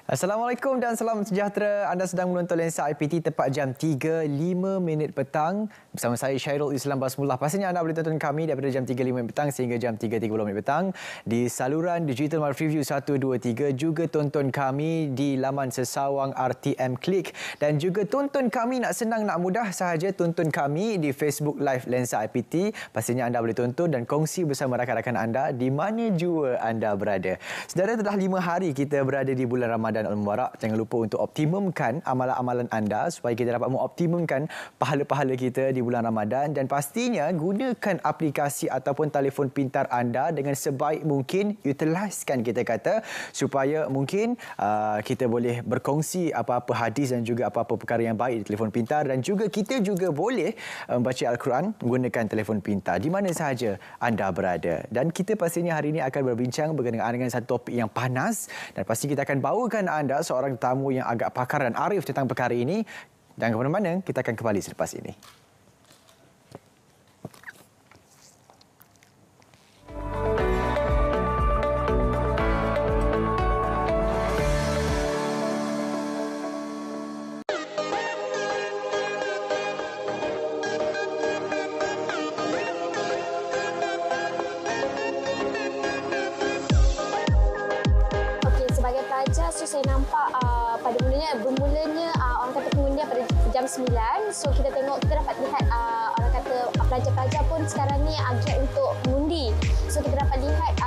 Assalamualaikum dan salam sejahtera. Anda sedang menonton Lensa IPT tepat jam 3.05 petang. Bersama saya Syairul Islam Basmullah. Pastinya anda boleh tonton kami daripada jam 3.05 petang sehingga jam 3.30 petang di saluran Digital Multiview 123. Juga tonton kami di laman sesawang RTM Klik. Dan juga tonton kami nak senang nak mudah sahaja tonton kami di Facebook Live Lensa IPT. Pastinya anda boleh tonton dan kongsi bersama rakan-rakan anda di mana jua anda berada. Saudara, telah 5 hari kita berada di bulan Ramadan Al-Mubarak. Jangan lupa untuk optimumkan amalan-amalan anda supaya kita dapat mengoptimumkan pahala-pahala kita di bulan Ramadan, dan pastinya gunakan aplikasi ataupun telefon pintar anda dengan sebaik mungkin. Utilizekan, kita kata, supaya mungkin kita boleh berkongsi apa-apa hadis dan juga apa-apa perkara yang baik di telefon pintar, dan juga kita juga boleh membaca Al-Quran menggunakan telefon pintar di mana sahaja anda berada. Dan kita pastinya hari ini akan berbincang berkenaan dengan satu topik yang panas, dan pasti kita akan bawakan anda seorang tamu yang agak pakar dan arif tentang perkara ini. Jangan ke mana-mana, kita akan kembali selepas ini. So saya nampak pada bermulanya orang kata pengundi pada jam 9. So kita tengok, kita dapat lihat orang kata pelajar-pelajar pun sekarang ni get untuk mengundi. So kita dapat lihat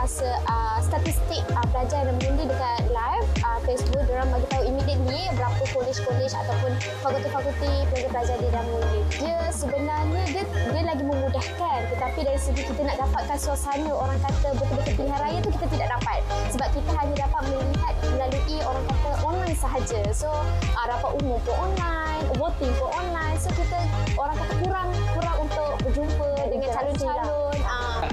statistik pelajar yang mengundi dekat live Facebook. Diorang bagi tahu immediately berapa college ataupun fakulti-fakulti pelajar-pelajar dia dah mengundi. Dia sebenarnya dia lagi memudahkan, tetapi dari segi kita nak dapatkan suasana orang kata betul-betul pilihan raya tu kita tidak dapat, sebab kita hanya dapat melihat melalui orang kata online sahaja. So rapat umum pun online, voting pun online. So kita orang kata kurang untuk berjumpa dengan calon-calon.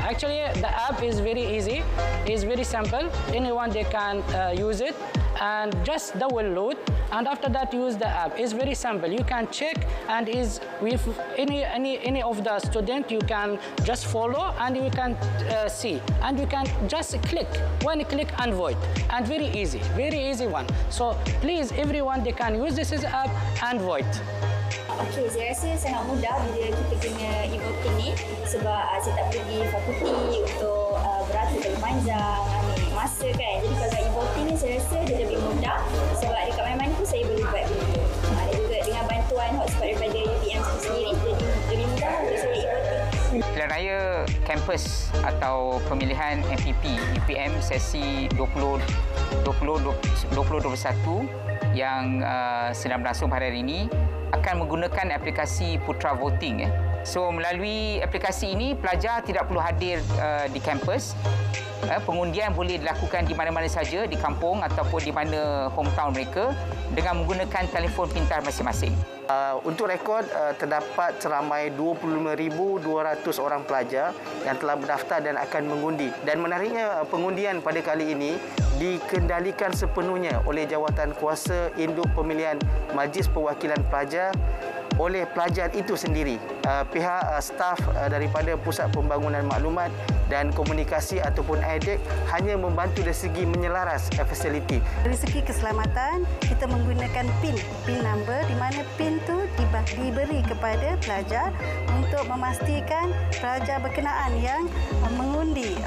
Actually, the app is very easy. It's very simple. Anyone they can use it, and just download, and after that use the app. It's very simple. You can check, and is with any of the student you can just follow, and you can see, and you can just click one click and vote, and very easy one. So please everyone they can use this app and vote. Okey, saya rasa sangat mudah bila kita guna e-voting ni, sebab saya tak pergi fakulti untuk beratur terlalu panjang, ambil masa kan. Jadi kalau e-voting ni saya rasa dia lebih mudah, sebab dekat mana-mana pun saya boleh buat begitu. Ada juga dengan bantuan hotspot daripada UPM sendiri, jadi lebih mudah untuk saya e-voting. Pilihan Raya Kampus atau pemilihan MPP UPM sesi 2021 yang sedang berlangsung pada hari ini akan menggunakan aplikasi Putra Voting. So melalui aplikasi ini pelajar tidak perlu hadir di kampus. Pengundian boleh dilakukan di mana-mana saja, di kampung ataupun di mana hometown mereka dengan menggunakan telefon pintar masing-masing. Untuk rekod, terdapat seramai 25,200 orang pelajar yang telah berdaftar dan akan mengundi. Dan menariknya, pengundian pada kali ini dikendalikan sepenuhnya oleh Jawatan Kuasa Induk Pemilihan Majlis Perwakilan Pelajar oleh pelajar itu sendiri. Pihak staf daripada Pusat Pembangunan Maklumat dan Komunikasi ataupun EDEK hanya membantu dari segi menyelaras fasiliti. Dari segi keselamatan, kita menggunakan PIN number, di mana PIN tu diberi kepada pelajar untuk memastikan pelajar berkenaan yang mengundi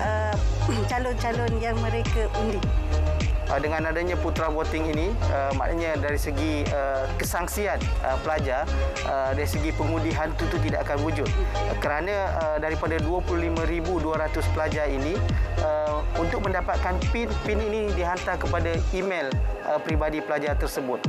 calon-calon yang mereka undi. Dengan adanya Putra Voting ini, maknanya dari segi kesangsian pelajar, dari segi pengundi hantu itu tidak akan wujud. Kerana daripada 25,200 pelajar ini, untuk mendapatkan PIN ini dihantar kepada email peribadi pelajar tersebut.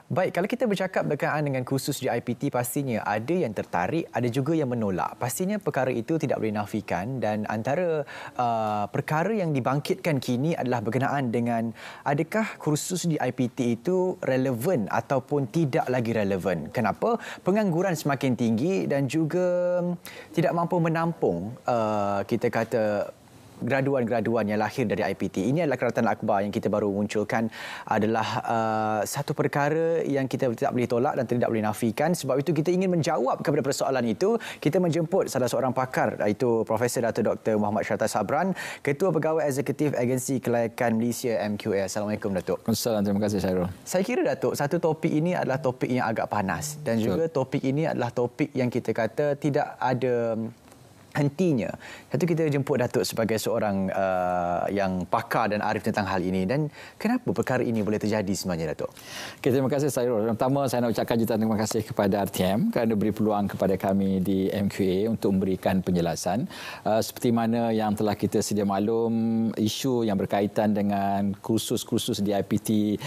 Baik, kalau kita bercakap berkenaan dengan kursus di IPT, pastinya ada yang tertarik, ada juga yang menolak. Pastinya perkara itu tidak boleh nafikan, dan antara perkara yang dibangkitkan kini adalah berkenaan dengan adakah kursus di IPT itu relevan ataupun tidak lagi relevan. Kenapa? Pengangguran semakin tinggi dan juga tidak mampu menampung kita kata graduan-graduan yang lahir dari IPT. Ini adalah keratan akbar yang kita baru munculkan, adalah satu perkara yang kita tidak boleh tolak dan tidak boleh nafikan. Sebab itu kita ingin menjawab kepada persoalan itu. Kita menjemput salah seorang pakar, iaitu Profesor Dato' Dr. Muhammad Syarta Sabran, Ketua Pegawai Eksekutif Agensi Kelayakan Malaysia MQA. Assalamualaikum Datuk. Assalamualaikum, terima kasih Syahrul. Saya kira Datuk, satu topik ini adalah topik yang agak panas dan juga topik ini adalah topik yang kita kata tidak ada hentinya. Satu, kita jemput Datuk sebagai seorang yang pakar dan arif tentang hal ini. Dan kenapa perkara ini boleh terjadi sebenarnya, Datuk? Okay, terima kasih Syahrul. Pertama, saya nak ucapkan jutaan terima kasih kepada RTM kerana beri peluang kepada kami di MQA untuk memberikan penjelasan. Seperti mana yang telah kita sedia maklum, isu yang berkaitan dengan kursus-kursus di IPT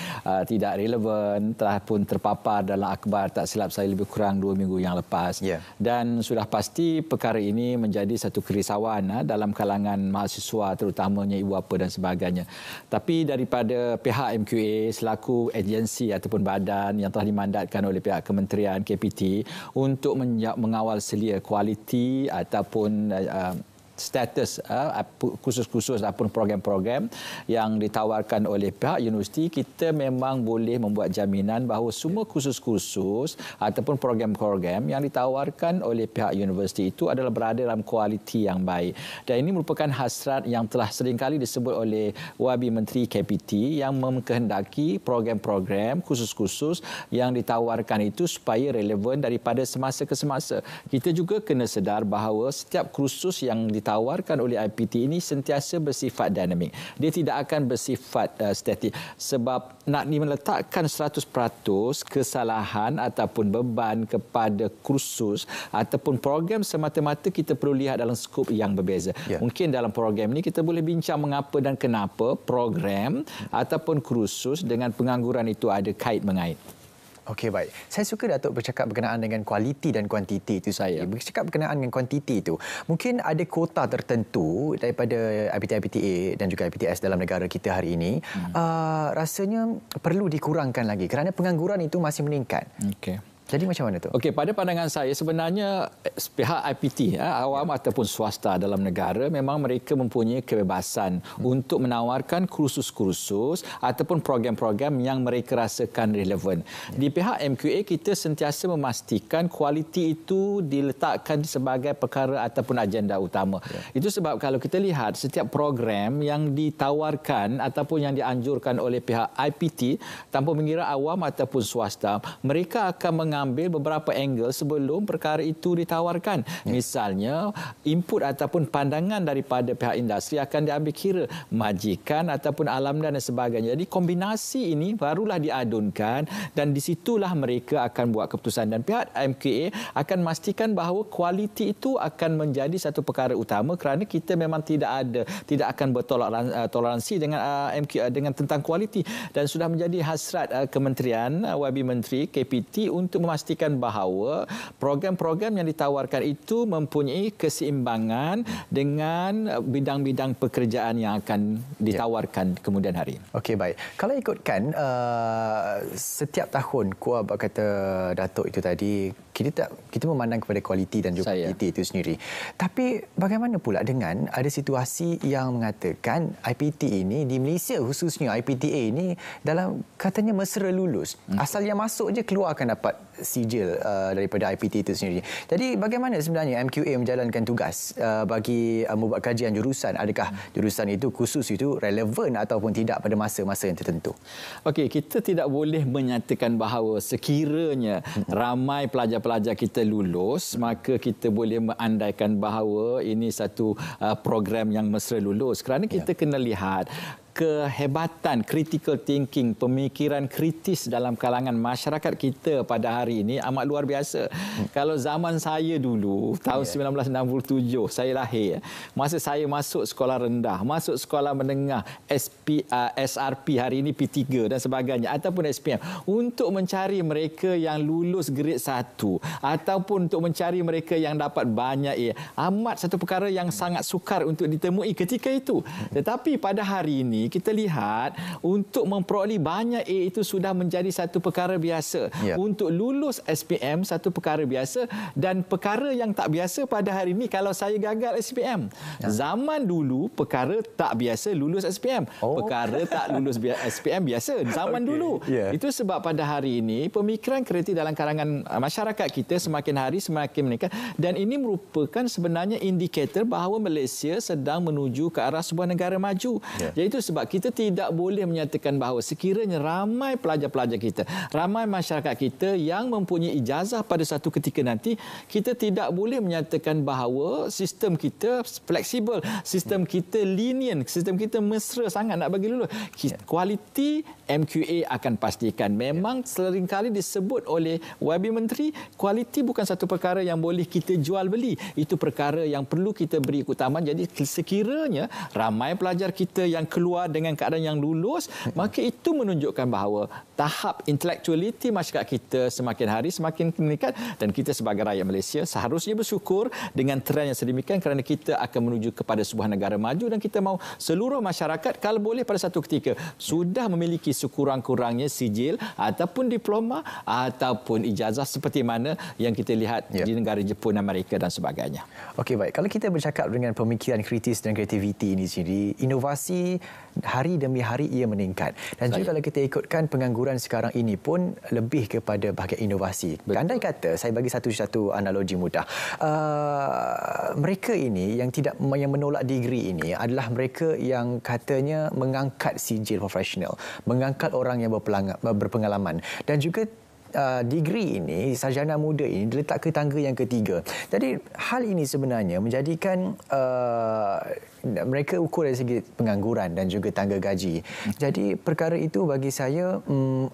tidak relevan, telah pun terpapar dalam akhbar, tak silap saya, lebih kurang 2 minggu yang lepas. Dan sudah pasti perkara ini menjadi satu kerisauan dalam kalangan mahasiswa, terutamanya ibu bapa dan sebagainya. Tapi daripada pihak MQA selaku agensi ataupun badan yang telah dimandatkan oleh pihak Kementerian KPT untuk mengawal selia kualiti ataupun status kursus-kursus ataupun program-program yang ditawarkan oleh pihak universiti, kita memang boleh membuat jaminan bahawa semua kursus-kursus ataupun program-program yang ditawarkan oleh pihak universiti itu adalah berada dalam kualiti yang baik. Dan ini merupakan hasrat yang telah seringkali disebut oleh Wabi Menteri KPT yang mengkehendaki program-program kursus-kursus yang ditawarkan itu supaya relevan daripada semasa ke semasa. Kita juga kena sedar bahawa setiap kursus yang ditawarkan oleh IPT ini sentiasa bersifat dinamik. Dia tidak akan bersifat statik. Sebab nak meletakkan 100% kesalahan ataupun beban kepada kursus ataupun program semata-mata, kita perlu lihat dalam skop yang berbeza. Mungkin dalam program ini kita boleh bincang mengapa dan kenapa program ataupun kursus dengan pengangguran itu ada kait-mengait. Okey, baik. Saya suka Datuk bercakap berkenaan dengan kualiti dan kuantiti itu saya. Bercakap berkenaan dengan kuantiti itu, mungkin ada kuota tertentu daripada IPT-IPTA dan juga IPTS dalam negara kita hari ini, rasanya perlu dikurangkan lagi kerana pengangguran itu masih meningkat. Okey. Jadi macam mana tu? Okey, pada pandangan saya sebenarnya pihak IPT awam ataupun swasta dalam negara memang mereka mempunyai kebebasan untuk menawarkan kursus-kursus ataupun program-program yang mereka rasakan relevan. Di pihak MQA kita sentiasa memastikan kualiti itu diletakkan sebagai perkara ataupun agenda utama. Itu sebab kalau kita lihat setiap program yang ditawarkan ataupun yang dianjurkan oleh pihak IPT, tanpa mengira awam ataupun swasta, mereka akan mengambil beberapa angle sebelum perkara itu ditawarkan. Misalnya, input ataupun pandangan daripada pihak industri akan diambil kira, majikan ataupun alamdan dan sebagainya. Jadi kombinasi ini barulah diadunkan dan di situlah mereka akan buat keputusan. Dan pihak MQA akan memastikan bahawa kualiti itu akan menjadi satu perkara utama kerana kita memang tidak akan bertoleransi dengan MQA dengan tentang kualiti, dan sudah menjadi hasrat Kementerian Wabi Menteri KPT untuk memastikan bahawa program-program yang ditawarkan itu mempunyai keseimbangan dengan bidang-bidang pekerjaan yang akan ditawarkan kemudian hari. Okey, baik. Kalau ikutkan setiap tahun, kuat kata Datuk itu tadi, kita memandang kepada kualiti dan juga kuantiti itu sendiri. Tapi bagaimana pula dengan ada situasi yang mengatakan IPT ini di Malaysia, khususnya IPTA ini dalam katanya mesra lulus. Asal yang masuk je keluar akan dapat sijil daripada IPT itu sendiri. Jadi bagaimana sebenarnya MQA menjalankan tugas bagi membuat kajian jurusan? Adakah jurusan itu, kursus itu relevan ataupun tidak pada masa-masa yang tertentu? Okey, kita tidak boleh menyatakan bahawa sekiranya ramai pelajar-pelajar kita lulus, maka kita boleh mengandaikan bahawa ini satu program yang mesra lulus. Kerana kita kena lihat kehebatan critical thinking, pemikiran kritis dalam kalangan masyarakat kita pada hari ini amat luar biasa. Kalau zaman saya dulu, tahun 1967, saya lahir, masa saya masuk sekolah rendah, masuk sekolah menengah, SRP, hari ini P3 dan sebagainya, ataupun SPM, untuk mencari mereka yang lulus grade 1 ataupun untuk mencari mereka yang dapat banyak A, amat satu perkara yang sangat sukar untuk ditemui ketika itu. Tetapi pada hari ini ini kita lihat untuk memperoleh banyak A itu sudah menjadi satu perkara biasa. Untuk lulus SPM satu perkara biasa, dan perkara yang tak biasa pada hari ini kalau saya gagal SPM. Zaman dulu perkara tak biasa lulus SPM. Perkara tak lulus SPM biasa zaman dulu. Itu sebab pada hari ini pemikiran kreatif dalam kalangan masyarakat kita semakin hari semakin meningkat, dan ini merupakan sebenarnya indikator bahawa Malaysia sedang menuju ke arah sebuah negara maju. Iaitu sebab kita tidak boleh menyatakan bahawa sekiranya ramai pelajar-pelajar kita, ramai masyarakat kita yang mempunyai ijazah pada satu ketika nanti, kita tidak boleh menyatakan bahawa sistem kita fleksibel, sistem kita lenient, sistem kita mesra sangat nak bagi lulus. Kualiti MQA akan pastikan. Memang seringkali disebut oleh YB Menteri, kualiti bukan satu perkara yang boleh kita jual beli. Itu perkara yang perlu kita beri keutamaan. Jadi sekiranya ramai pelajar kita yang keluar dengan keadaan yang lulus, maka itu menunjukkan bahawa tahap intellectuality masyarakat kita semakin hari semakin meningkat, dan kita sebagai rakyat Malaysia seharusnya bersyukur dengan trend yang sedemikian, kerana kita akan menuju kepada sebuah negara maju, dan kita mahu seluruh masyarakat kalau boleh pada satu ketika sudah memiliki sekurang-kurangnya sijil ataupun diploma ataupun ijazah seperti mana yang kita lihat di negara Jepun, Amerika dan sebagainya. Okey, baik. Kalau kita bercakap dengan pemikiran kritis dan kreativiti ini sendiri, inovasi hari demi hari ia meningkat. Dan juga kalau kita ikutkan pengangguran sekarang ini pun lebih kepada bahagian inovasi. Andai kata, saya bagi satu analogi mudah. Mereka ini yang menolak degree ini adalah mereka yang katanya mengangkat sijil profesional, mengangkat orang yang berpengalaman, dan juga degree ini, sarjana muda ini diletak ke tangga yang ketiga. Jadi hal ini sebenarnya menjadikan mereka ukur dari segi pengangguran dan juga tangga gaji. Jadi perkara itu bagi saya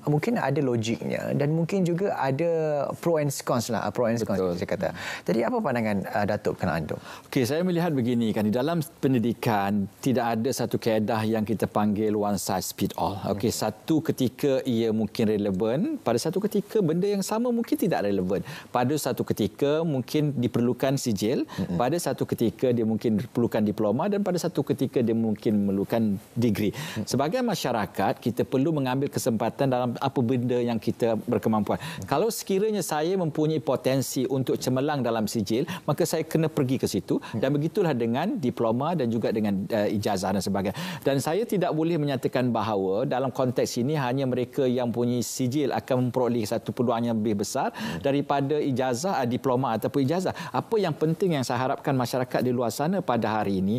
mungkin ada logiknya, dan mungkin juga ada pro and cons lah, saya kata. Jadi apa pandangan Datuk berkenaan itu? Okey, saya melihat begini kan, di dalam pendidikan tidak ada satu kaedah yang kita panggil one size fit all. Okey, satu ketika ia mungkin relevan, pada satu ketika benda yang sama mungkin tidak relevan. Pada satu ketika mungkin diperlukan sijil, pada satu ketika dia mungkin diperlukan diploma, dan pada satu ketika dia mungkin memerlukan degree. Sebagai masyarakat, kita perlu mengambil kesempatan dalam apa benda yang kita berkemampuan. Kalau sekiranya saya mempunyai potensi untuk cemerlang dalam sijil, maka saya kena pergi ke situ, dan begitulah dengan diploma dan juga dengan ijazah dan sebagainya. Dan saya tidak boleh menyatakan bahawa dalam konteks ini hanya mereka yang mempunyai sijil akan memperoleh satu peluang yang lebih besar daripada ijazah, diploma ataupun ijazah. Apa yang penting yang saya harapkan masyarakat di luar sana pada hari ini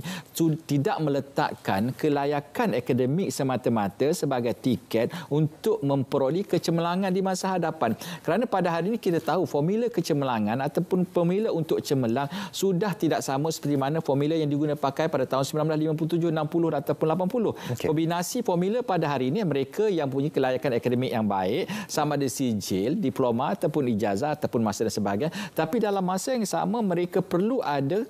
tidak meletakkan kelayakan akademik semata-mata sebagai tiket untuk memperoleh kecemerlangan di masa hadapan. Kerana pada hari ini kita tahu formula kecemerlangan ataupun formula untuk cemerlang sudah tidak sama seperti mana formula yang digunakan pakai pada tahun 1957, 60 ataupun 80. Kombinasi formula pada hari ini mereka yang punya kelayakan akademik yang baik, sama ada sijil, diploma ataupun ijazah ataupun master dan sebagainya. Tapi dalam masa yang sama mereka perlu ada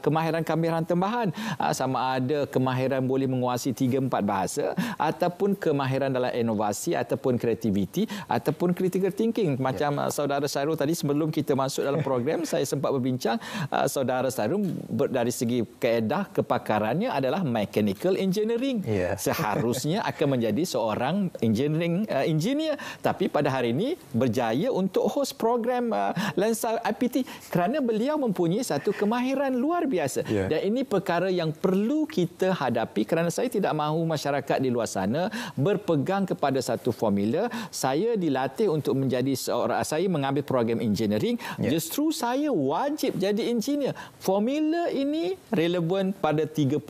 kemahiran-kemahiran tambahan. Sama ada kemahiran boleh menguasai 3-4 bahasa, ataupun kemahiran dalam inovasi ataupun kreativiti ataupun critical thinking. Macam saudara Syarul tadi sebelum kita masuk dalam program, saya sempat berbincang, saudara Syarul dari segi kaedah kepakarannya adalah mechanical engineering. Seharusnya akan menjadi seorang engineer, tapi pada hari ini berjaya untuk host program Lensa IPT kerana beliau mempunyai satu kemahiran luar biasa. Dan ini perkara yang perlu kita hadapi, kerana saya tidak mahu masyarakat di luar sana berpegang kepada satu formula. Saya dilatih untuk menjadi seorang, saya mengambil program engineering, justru saya wajib jadi engineer. Formula ini relevan pada 30-40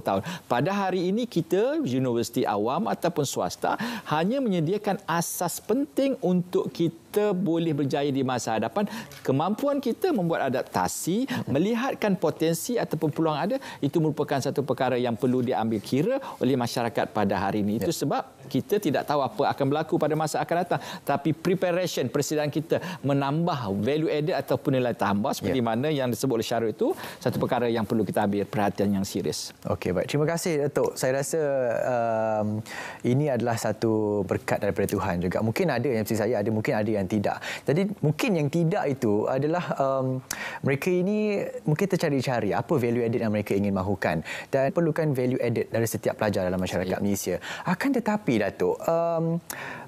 tahun. Pada hari ini kita universiti awam ataupun swasta hanya menyediakan asas penting untuk kita boleh berjaya di masa hadapan. Kemampuan kita membuat adaptasi, melihatkan potensi ataupun peluang ada, itu merupakan satu perkara yang perlu diambil kira oleh masyarakat pada hari ini. Itu sebab kita tidak tahu apa akan berlaku pada masa akan datang. Tapi preparation, persediaan kita menambah value added ataupun nilai tambah seperti mana yang disebut oleh Syarul itu satu perkara yang perlu kita ambil perhatian yang serius. Okey, baik. Terima kasih, Datuk. Saya rasa ini adalah satu berkat daripada Tuhan juga. Mungkin ada yang seperti saya, mungkin ada yang tidak. Jadi mungkin yang tidak itu adalah mereka ini mungkin tercari-cari apa value added yang mereka ingin mahukan dan perlukan value added dari setiap pelajar dalam masyarakat Malaysia. Akan tetapi Datuk,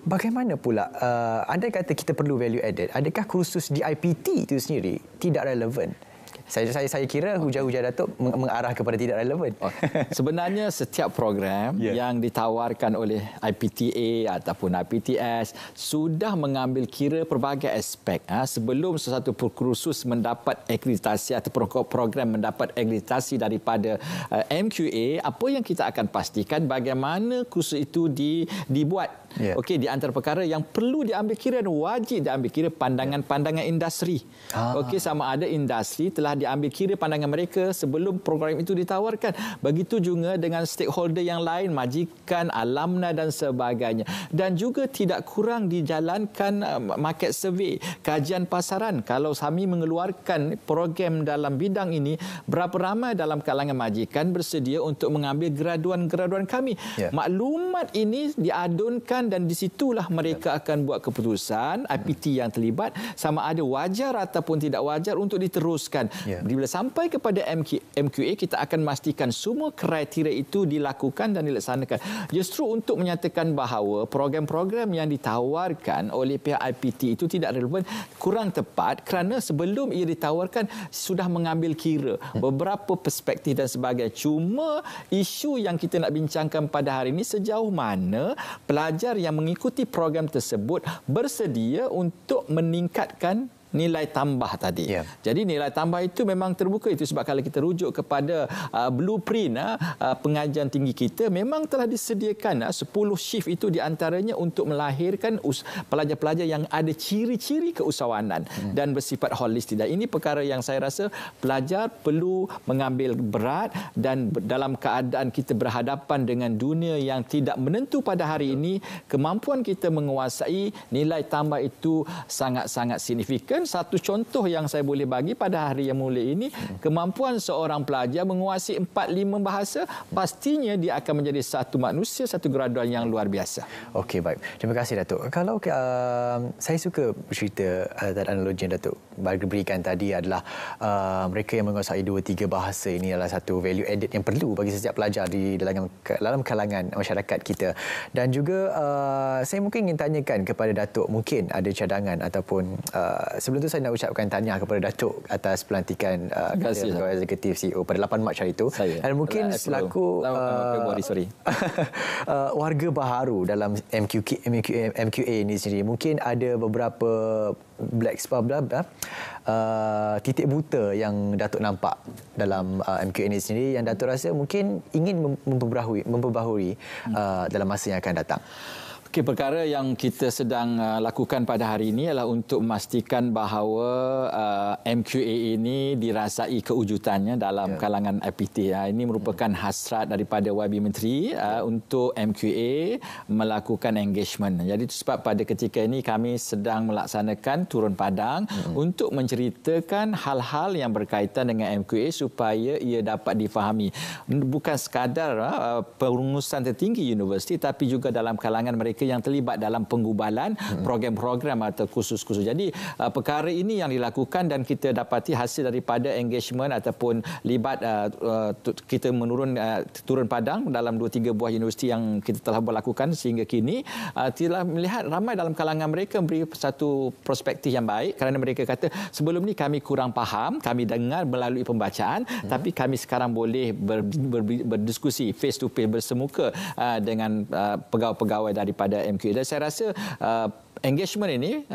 bagaimana pula anda kata kita perlu value added, adakah kursus di IPT itu sendiri tidak relevan? Saya kira hujah-hujah Datuk mengarah kepada tidak relevan. Sebenarnya setiap program yang ditawarkan oleh IPTA ataupun IPTS sudah mengambil kira pelbagai aspek. Sebelum sesuatu kursus mendapat akreditasi atau program mendapat akreditasi daripada MQA, apa yang kita akan pastikan bagaimana kursus itu dibuat. Okey, di antara perkara yang perlu diambil kira dan wajib diambil kira pandangan-pandangan industri. Okey, sama ada industri telah diambil kira pandangan mereka sebelum program itu ditawarkan. Begitu juga dengan stakeholder yang lain, majikan, alumni dan sebagainya. Dan juga tidak kurang dijalankan market survey, kajian pasaran. Kalau kami mengeluarkan program dalam bidang ini, berapa ramai dalam kalangan majikan bersedia untuk mengambil graduan-graduan kami. Maklumat ini diadunkan dan di situlah mereka akan buat keputusan IPT yang terlibat sama ada wajar ataupun tidak wajar untuk diteruskan. Bila sampai kepada MQA, kita akan memastikan semua kriteria itu dilakukan dan dilaksanakan. Justru untuk menyatakan bahawa program-program yang ditawarkan oleh pihak IPT itu tidak relevan, kurang tepat kerana sebelum ia ditawarkan sudah mengambil kira beberapa perspektif dan sebagainya. Cuma isu yang kita nak bincangkan pada hari ini, sejauh mana pelajar yang mengikuti program tersebut bersedia untuk meningkatkan nilai tambah tadi. Jadi nilai tambah itu memang terbuka. Itu sebab kalau kita rujuk kepada blueprint pengajian tinggi kita, memang telah disediakan 10 shift itu di antaranya untuk melahirkan pelajar-pelajar yang ada ciri-ciri keusahawanan dan bersifat holistik. Dan ini perkara yang saya rasa pelajar perlu mengambil berat, dan dalam keadaan kita berhadapan dengan dunia yang tidak menentu pada hari ini, kemampuan kita menguasai nilai tambah itu sangat-sangat signifikan. Satu contoh yang saya boleh bagi pada hari yang mulia ini, kemampuan seorang pelajar menguasai 4-5 bahasa, pastinya dia akan menjadi satu manusia, satu graduan yang luar biasa. Okey, baik. Terima kasih Datuk. Kalau saya suka bercerita analogi yang Datuk berikan tadi adalah mereka yang menguasai 2-3 bahasa ini adalah satu value added yang perlu bagi setiap pelajar di dalam kalangan masyarakat kita. Dan juga saya mungkin ingin tanyakan kepada Datuk, mungkin ada cadangan ataupun sebelum itu saya nak ucapkan tahniah kepada Datuk atas pelantikan sebagai eksekutif CEO pada 8 Mac hari itu. Dan mungkin selaku warga baharu dalam MQA ini sendiri, mungkin ada beberapa black spot titik buta yang Datuk nampak dalam MQA ini sendiri yang Datuk rasa mungkin ingin memperbaharui dalam masa yang akan datang. Okey, perkara yang kita sedang lakukan pada hari ini adalah untuk memastikan bahawa MQA ini dirasai kewujudannya dalam kalangan IPT. Ini merupakan hasrat daripada YB Menteri untuk MQA melakukan engagement. Jadi itu sebab pada ketika ini kami sedang melaksanakan turun padang untuk menceritakan hal-hal yang berkaitan dengan MQA supaya ia dapat difahami. Bukan sekadar pengurusan tertinggi universiti, tapi juga dalam kalangan mereka yang terlibat dalam penggubalan program-program atau kursus-kursus. Jadi perkara ini yang dilakukan dan kita dapati hasil daripada engagement ataupun libat kita turun padang dalam 2-3 buah universiti yang kita telah berlakukan sehingga kini, telah melihat ramai dalam kalangan mereka memberi satu perspektif yang baik kerana mereka kata sebelum ni kami kurang faham, kami dengar melalui pembacaan, tapi kami sekarang boleh berdiskusi face to face bersemuka dengan pegawai-pegawai daripada MQA. Dan saya rasa engagement ini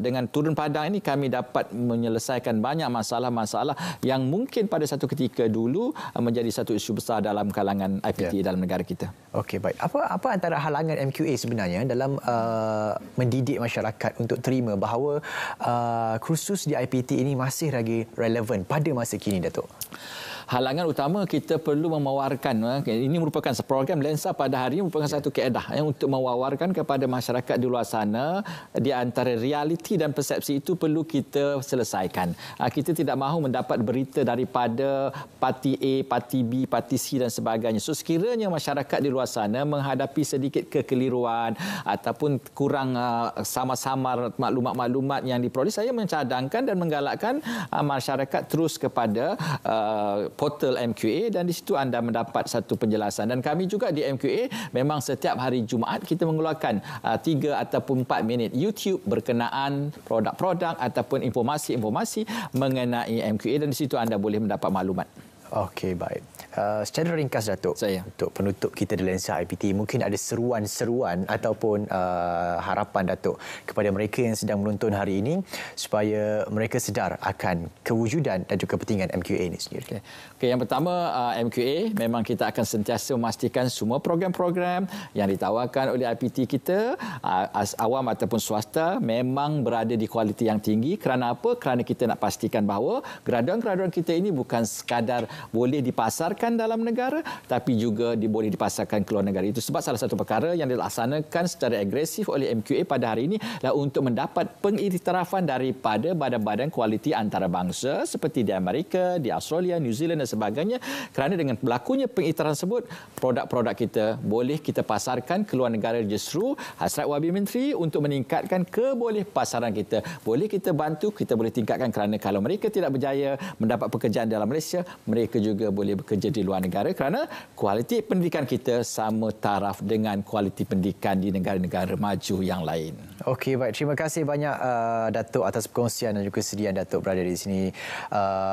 dengan turun padang ini kami dapat menyelesaikan banyak masalah-masalah yang mungkin pada satu ketika dulu menjadi satu isu besar dalam kalangan IPT dalam negara kita. Okey, baik. Apa antara halangan MQA sebenarnya dalam mendidik masyarakat untuk terima bahawa kursus di IPT ini masih lagi relevan pada masa kini, Datuk? Halangan utama kita perlu mewawarkan, ini merupakan program Lensa pada hari ini merupakan satu kaedah untuk mewawarkan kepada masyarakat di luar sana di antara realiti dan persepsi itu perlu kita selesaikan. Kita tidak mahu mendapat berita daripada parti A, parti B, parti C dan sebagainya. So sekiranya masyarakat di luar sana menghadapi sedikit kekeliruan ataupun kurang sama-sama maklumat-maklumat yang diperoleh, saya mencadangkan dan menggalakkan masyarakat terus kepada portal MQA dan di situ anda mendapat satu penjelasan. Dan kami juga di MQA memang setiap hari Jumaat kita mengeluarkan 3 ataupun 4 minit YouTube berkenaan produk-produk ataupun informasi-informasi mengenai MQA dan di situ anda boleh mendapat maklumat. Okey, baik. Secara ringkas, Datuk, untuk penutup kita di Lensa IPT, mungkin ada seruan-seruan ataupun harapan, Datuk, kepada mereka yang sedang menonton hari ini supaya mereka sedar akan kewujudan dan juga kepentingan MQA ini sendiri. Okey, yang pertama, MQA memang kita akan sentiasa memastikan semua program-program yang ditawarkan oleh IPT kita, awam ataupun swasta, memang berada di kualiti yang tinggi. Kerana apa? Kerana kita nak pastikan bahawa graduan-graduan kita ini bukan sekadar boleh dipasarkan dalam negara tapi juga boleh dipasarkan ke luar negara. Itu sebab salah satu perkara yang dilaksanakan secara agresif oleh MQA pada hari ini adalah untuk mendapat pengiktirafan daripada badan-badan kualiti antarabangsa seperti di Amerika, di Australia, New Zealand dan sebagainya. Kerana dengan berlakunya pengiktirafan tersebut, produk-produk kita boleh kita pasarkan ke luar negara justru hasrat Wabi Menteri untuk meningkatkan keboleh pasaran kita. Boleh kita bantu, kita boleh tingkatkan kerana kalau mereka tidak berjaya mendapat pekerjaan dalam Malaysia, mereka juga boleh bekerja di luar negara kerana kualiti pendidikan kita sama taraf dengan kualiti pendidikan di negara-negara maju yang lain. Okey, baik. Terima kasih banyak Datuk atas perkongsian dan juga kesediaan Datuk berada di sini.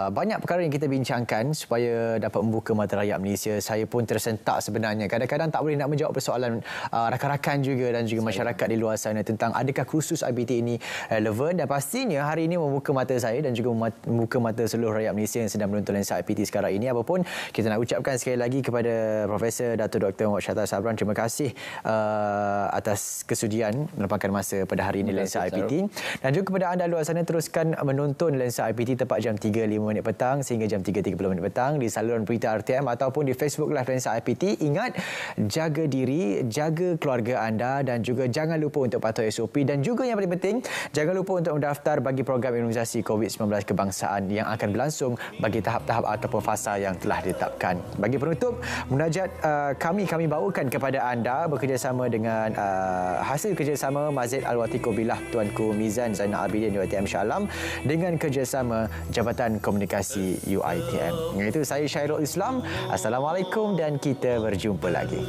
Banyak perkara yang kita bincangkan supaya dapat membuka mata rakyat Malaysia. Saya pun tersentak sebenarnya. Kadang-kadang tak boleh nak menjawab persoalan rakan-rakan juga dan juga masyarakat di luar sana tentang adakah kursus IPT ini relevan, dan pastinya hari ini membuka mata saya dan juga membuka mata seluruh rakyat Malaysia yang sedang menonton Lensa IPT sekarang ini. Apapun, kita nak ucapkan sekali lagi kepada Profesor Datuk Dr. Muhammad Shatar Sabran, terima kasih atas kesudian meluangkan masa pada hari ini Lensa IPT. Dan juga kepada anda luar sana, teruskan menonton Lensa IPT tepat jam 3.05 petang sehingga jam 3.30 petang di saluran berita RTM ataupun di Facebook Live Lensa IPT. Ingat, jaga diri, jaga keluarga anda dan juga jangan lupa untuk patuh SOP, dan juga yang paling penting, jangan lupa untuk mendaftar bagi program imunisasi COVID-19 kebangsaan yang akan berlangsung bagi tahap-tahap ataupun fasa yang telah ditetapkan. Bagi penutup, munajat kami bawakan kepada anda bekerjasama dengan hasil kerjasama Masjid Al-Watiqo Billah Tuanku Mizan Zainal Abidin UiTM Shah Alam dengan kerjasama Jabatan Komunikasi UiTM. Itu saya Syairul Islam. Assalamualaikum dan kita berjumpa lagi.